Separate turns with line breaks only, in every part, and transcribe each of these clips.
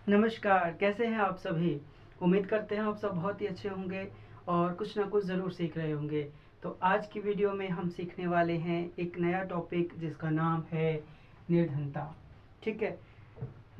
नमस्कार, कैसे हैं आप सभी? उम्मीद करते हैं आप सब बहुत ही अच्छे होंगे और कुछ ना कुछ ज़रूर सीख रहे होंगे। तो आज की वीडियो में हम सीखने वाले हैं एक नया टॉपिक जिसका नाम है निर्धनता। ठीक है?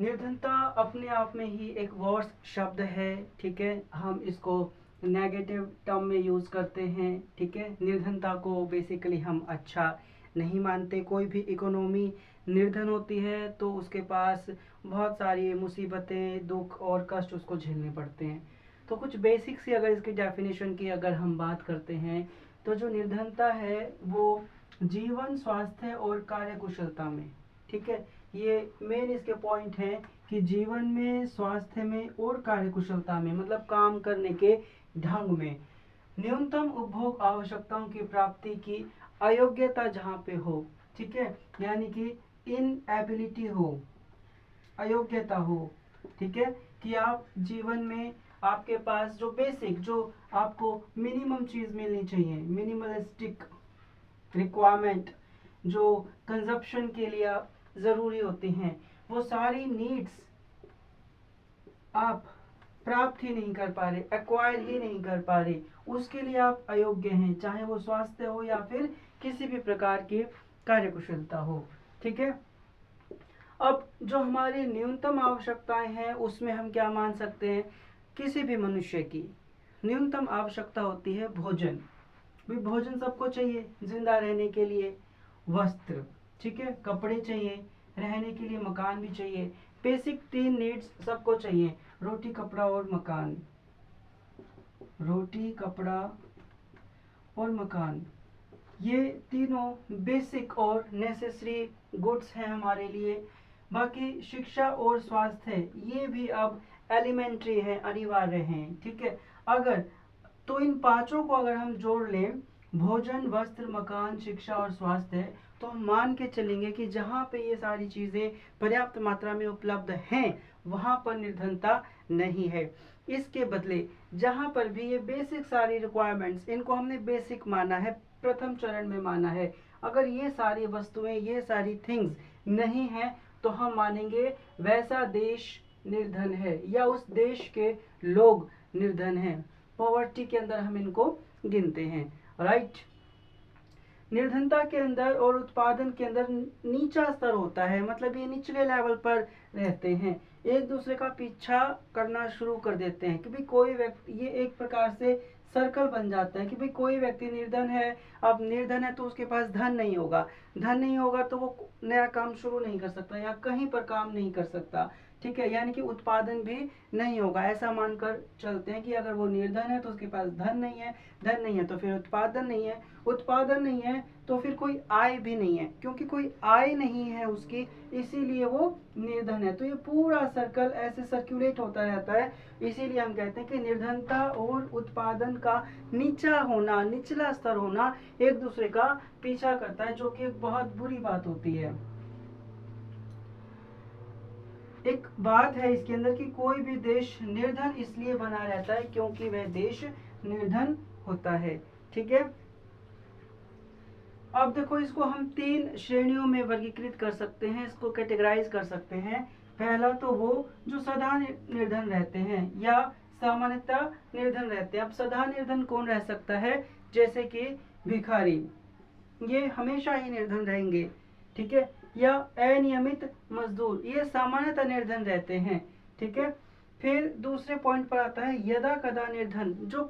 निर्धनता अपने आप में ही एक वर्स्ट शब्द है। ठीक है? हम इसको नेगेटिव टर्म में यूज़ करते हैं। ठीक है? निर्धनता को बेसिकली हम अच्छा नहीं मानते। कोई भी इकोनॉमी निर्धन होती है तो उसके पास बहुत सारी मुसीबतें, दुख और कष्ट उसको झेलने पड़ते हैं। तो कुछ बेसिक सी अगर इसकी डेफिनेशन की अगर हम बात करते हैं तो जो निर्धनता है वो जीवन, स्वास्थ्य और कार्यकुशलता में, ठीक है, ये मेन इसके पॉइंट हैं कि जीवन में, स्वास्थ्य में और कार्यकुशलता में, मतलब काम करने के ढंग में न्यूनतम उपभोग आवश्यकताओं की प्राप्ति की अयोग्यता जहाँ पे हो, ठीक है, यानी कि इनएबिलिटी हो, अयोग्यता हो, ठीक है, कि आप जीवन में आपके पास जो बेसिक, जो आपको मिनिमम चीज़ मिलनी चाहिए, मिनिमलिस्टिक रिक्वायरमेंट जो कंजप्शन के लिए ज़रूरी होती हैं, वो सारी नीड्स आप प्राप्त ही नहीं कर पा रहे, एक्वायर ही नहीं कर पा रहे, उसके लिए आप अयोग्य हैं, चाहे वो स्वास्थ्य हो या फिर किसी भी प्रकार की कार्यकुशलता हो। ठीक है? अब जो हमारी न्यूनतम आवश्यकताएं हैं उसमें हम क्या मान सकते हैं? किसी भी मनुष्य की न्यूनतम आवश्यकता होती है भोजन। भी भोजन सबको चाहिए जिंदा रहने के लिए, वस्त्र, ठीक है, कपड़े चाहिए, रहने के लिए मकान भी चाहिए। बेसिक 3 नीड्स सबको चाहिए, रोटी कपड़ा और मकान। रोटी कपड़ा और मकान, ये तीनों बेसिक और नेसेसरी गुड्स हैं हमारे लिए। बाकी शिक्षा और स्वास्थ्य ये भी अब एलिमेंट्री है, अनिवार्य हैं। ठीक है? अगर तो इन पांचों को अगर हम जोड़ लें, भोजन, वस्त्र, मकान, शिक्षा और स्वास्थ्य, तो हम मान के चलेंगे कि जहाँ पे ये सारी चीज़ें पर्याप्त मात्रा में उपलब्ध हैं वहाँ पर निर्धनता नहीं है। इसके बदले जहाँ पर भी ये बेसिक सारी रिक्वायरमेंट्स, इनको हमने बेसिक माना है, प्रथम चरण में माना है, अगर ये सारी वस्तुएं, ये सारी थिंग्स नहीं है तो हम मानेंगे वैसा देश निर्धन है या उस देश के लोग निर्धन हैं। पॉवर्टी के अंदर हम इनको गिनते हैं। राइट? निर्धनता के अंदर और उत्पादन के अंदर नीचा स्तर होता है, मतलब ये निचले लेवल पर रहते हैं, एक दूसरे का पीछा करना शुरू कर देते हैं कि भाई कोई व्यक्ति, ये एक प्रकार से सर्कल बन जाता है कि भाई कोई व्यक्ति निर्धन है, अब निर्धन है तो उसके पास धन नहीं होगा, धन नहीं होगा तो वो नया काम शुरू नहीं कर सकता या कहीं पर काम नहीं कर सकता। ठीक है? यानी कि उत्पादन भी नहीं होगा। ऐसा मानकर चलते हैं कि अगर वो निर्धन है तो उसके पास धन नहीं है, धन नहीं है तो फिर उत्पादन नहीं है, उत्पादन नहीं है तो फिर कोई आय भी नहीं है, क्योंकि कोई आय नहीं है उसकी, इसीलिए वो निर्धन है। तो ये पूरा सर्कल ऐसे सर्कुलेट होता रहता है। इसीलिए हम कहते हैं कि निर्धनता और उत्पादन का नीचा होना, निचला स्तर होना एक दूसरे का पीछा करता है, जो कि एक बहुत बुरी बात होती है। एक बात है इसके अंदर कि कोई भी देश निर्धन इसलिए बना रहता है क्योंकि वह देश निर्धन होता है। ठीक है? अब देखो, इसको हम 3 श्रेणियों में वर्गीकृत कर सकते हैं, इसको कैटेगराइज कर सकते हैं। पहला तो वो जो सदा निर्धन रहते हैं या सामान्यतः निर्धन रहते हैं। अब सदा निर्धन कौन रह सकता है? जैसे कि भिखारी, ये हमेशा ही निर्धन रहेंगे। ठीक है? या अनियमित मजदूर, ये सामान्यतः निर्धन रहते हैं। ठीक है? फिर दूसरे पॉइंट पर आता है यदा कदा निर्धन, जो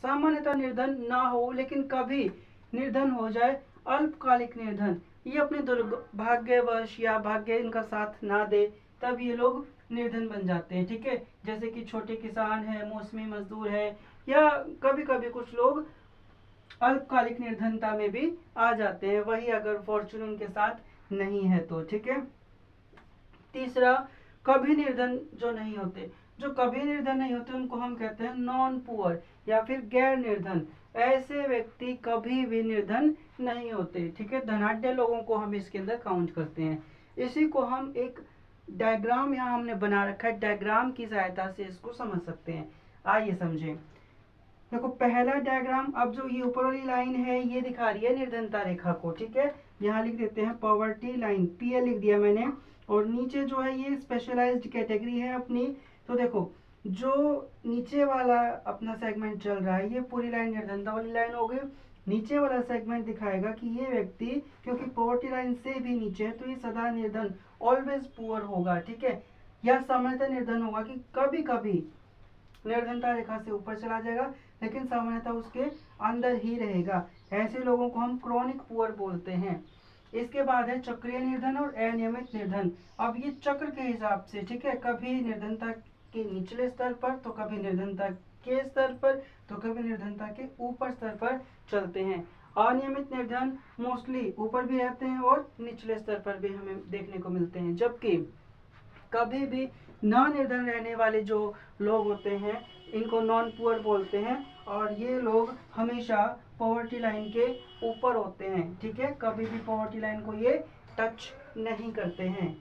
सामान्यतः निर्धन ना हो लेकिन कभी निर्धन हो जाए, अल्पकालिक निर्धन, ये अपने दुर्भाग्यवश या भाग्य इनका साथ ना दे तब ये लोग निर्धन बन जाते हैं। ठीक है? जैसे कि छोटे किसान है, मौसमी मजदूर है, या कभी कभी कुछ लोग अल्पकालिक निर्धनता में भी आ जाते हैं, वही अगर फॉर्चून उनके साथ नहीं है तो। ठीक है? तीसरा, कभी निर्धन जो नहीं होते, जो कभी निर्धन नहीं होते उनको हम कहते हैं नॉन पुअर या फिर गैर निर्धन। ऐसे व्यक्ति कभी भी निर्धन नहीं होते। ठीक है? धनाढ्य लोगों को हम इसके अंदर काउंट करते हैं। इसी को हम एक डायग्राम यहाँ हमने बना रखा है, डायग्राम की सहायता से इसको समझ सकते हैं। आइए समझें। देखो, पहला डायग्राम, अब जो ये ऊपर वाली लाइन है ये दिखा रही है निर्धनता रेखा को। ठीक है? यहाँ लिख देते हैं पॉवर्टी लाइन, पीएल लिख दिया मैंने, और नीचे जो है ये स्पेशलाइज्ड कैटेगरी है अपनी। तो देखो जो नीचे वाला अपना सेगमेंट चल रहा है ये पूरी लाइन निर्धनता वाली लाइन हो गई। नीचे वाला सेगमेंट दिखाएगा कि ये व्यक्ति क्योंकि पॉवर्टी लाइन से भी नीचे है तो ये सदा निर्धन, ऑलवेज पुअर होगा, ठीक है, या सामान्यतः निर्धन होगा कि कभी कभी निर्धनता रेखा से ऊपर चला जाएगा लेकिन सामान्यतः उसके अंदर ही रहेगा। ऐसे लोगों को हम क्रॉनिक पुअर बोलते हैं। इसके बाद है चक्रीय निर्धन और अनियमित निर्धन। अब ये चक्र के हिसाब से, ठीक है, कभी निर्धनता के निचले स्तर पर तो कभी निर्धनता के स्तर पर तो कभी निर्धनता के ऊपर स्तर पर चलते हैं। अनियमित निर्धन मोस्टली ऊपर भी रहते हैं और निचले स्तर पर भी हमें देखने को मिलते हैं, जबकि कभी भी नॉन निर्धन रहने वाले जो लोग होते हैं इनको नॉन पुअर बोलते हैं और ये लोग हमेशा पॉवर्टी लाइन के ऊपर होते हैं, ठीक है, कभी भी पॉवर्टी लाइन को ये टच नहीं करते हैं।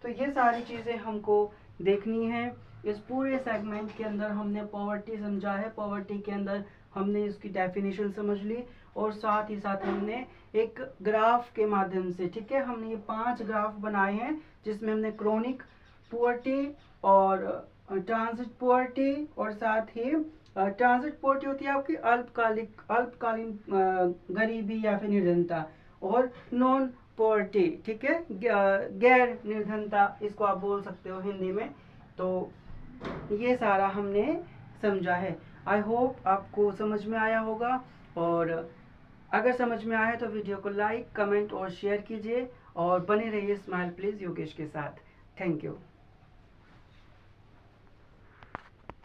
तो ये सारी चीज़ें हमको देखनी है। इस पूरे सेगमेंट के अंदर हमने पॉवर्टी समझा है, पॉवर्टी के अंदर हमने इसकी डेफिनेशन समझ ली और साथ ही साथ हमने एक ग्राफ के माध्यम से, ठीक है, हमने ये 5 ग्राफ बनाए हैं जिसमें हमने क्रॉनिक पुअर्टी और ट्रांजिट पुअर्टी और साथ ही ट्रांजिट पुअर्टी होती है आपकी अल्पकालीन गरीबी या फिर निर्धनता, और नॉन पुअर्टी, ठीक है, गैर निर्धनता इसको आप बोल सकते हो हिंदी में। तो ये सारा हमने समझा है। आई होप आपको समझ में आया होगा, और अगर समझ में आया तो वीडियो को लाइक, कमेंट और शेयर कीजिए और बने रहिए स्माइल प्लीज योगेश के साथ। Thank you.